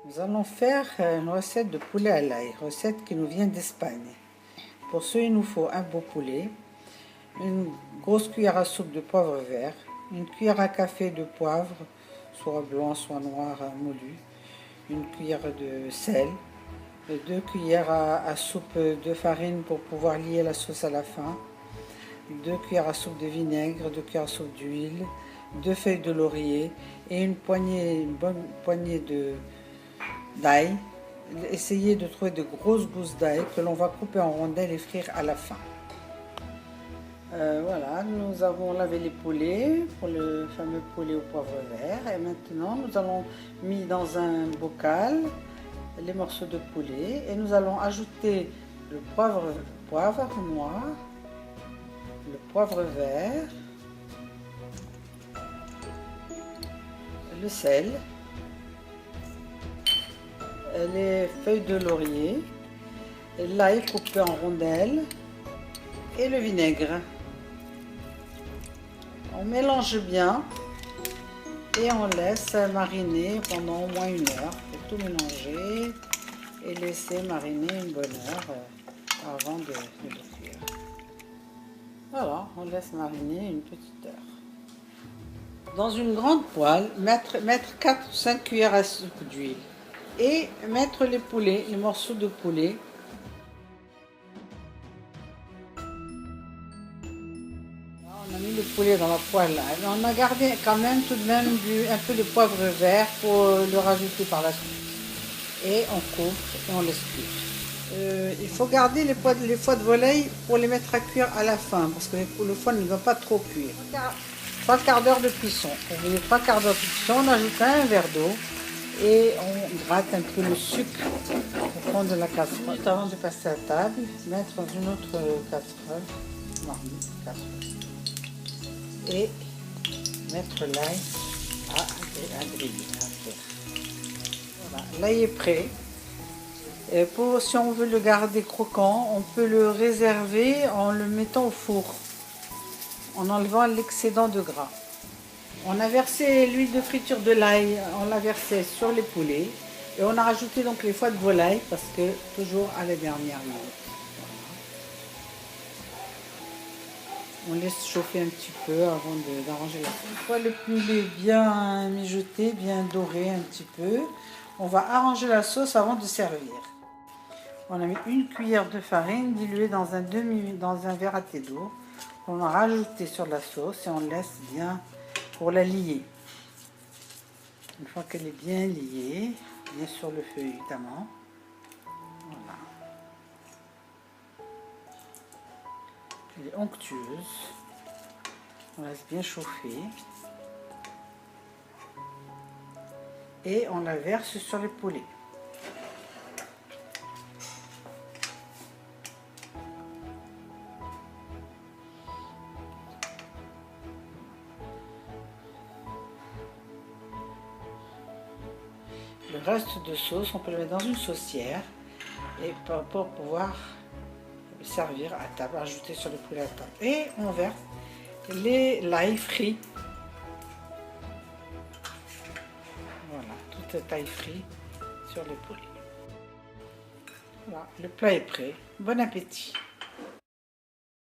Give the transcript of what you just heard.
Nous allons faire une recette de poulet à l'ail, recette qui nous vient d'Espagne. Pour ce, il nous faut un beau poulet, une grosse cuillère à soupe de poivre vert, une cuillère à café de poivre, soit blanc, soit noir moulu, une cuillère de sel, 2 cuillères à soupe de farine pour pouvoir lier la sauce à la fin, 2 cuillères à soupe de vinaigre, 2 cuillères à soupe d'huile, 2 feuilles de laurier et une bonne poignée d'ail. Essayez de trouver de grosses gousses d'ail que l'on va couper en rondelles et frire à la fin. Voilà, nous avons lavé les poulets pour le fameux poulet au poivre vert et maintenant nous allons mettre dans un bocal les morceaux de poulet et nous allons ajouter le poivre noir, le poivre vert, le sel, les feuilles de laurier, l'ail coupé en rondelles et le vinaigre. On mélange bien et on laisse mariner pendant au moins 1 heure. Il faut tout mélanger et laisser mariner une bonne heure avant de le cuire. Voilà, on laisse mariner une petite heure. Dans une grande poêle, mettre 4 ou 5 cuillères à soupe d'huile et mettre les morceaux de poulet. On a mis le poulet dans la poêle là. On a gardé quand même tout de même un peu de poivre vert pour le rajouter par la suite. Et on couvre et on laisse cuire. Il faut garder les foies de volaille pour les mettre à cuire à la fin parce que le foie ne doit pas trop cuire. 3 quarts d'heure de cuisson. Pour les 3 quarts d'heure de cuisson, on ajoute un verre d'eau et on gratte un peu le sucre au fond de la casserole. Avant de passer à table, mettre dans une autre casserole, et mettre l'ail à griller. Voilà, l'ail est prêt. Et si on veut le garder croquant, on peut le réserver en le mettant au four, en enlevant l'excédent de gras. On a versé l'huile de friture de l'ail, on l'a versé sur les poulets et on a rajouté donc les foies de volaille parce que toujours à la dernière minute. On laisse chauffer un petit peu avant d'arranger la sauce. Une fois le poulet bien mijoté, bien doré un petit peu, on va arranger la sauce avant de servir. On a mis 1 cuillère de farine diluée dans un verre à thé d'eau. On a rajouté sur la sauce et on laisse bien pour la lier. Une fois qu'elle est bien liée, bien sur le feu évidemment. Voilà. Elle est onctueuse. On laisse bien chauffer. Et on la verse sur les poulets. Le reste de sauce, on peut le mettre dans une saucière et pour pouvoir le servir à table, ajouter sur le poulet à table. Et on verse l'ail frit. Voilà, tout est ail frit sur les poulets. Voilà, le plat est prêt. Bon appétit!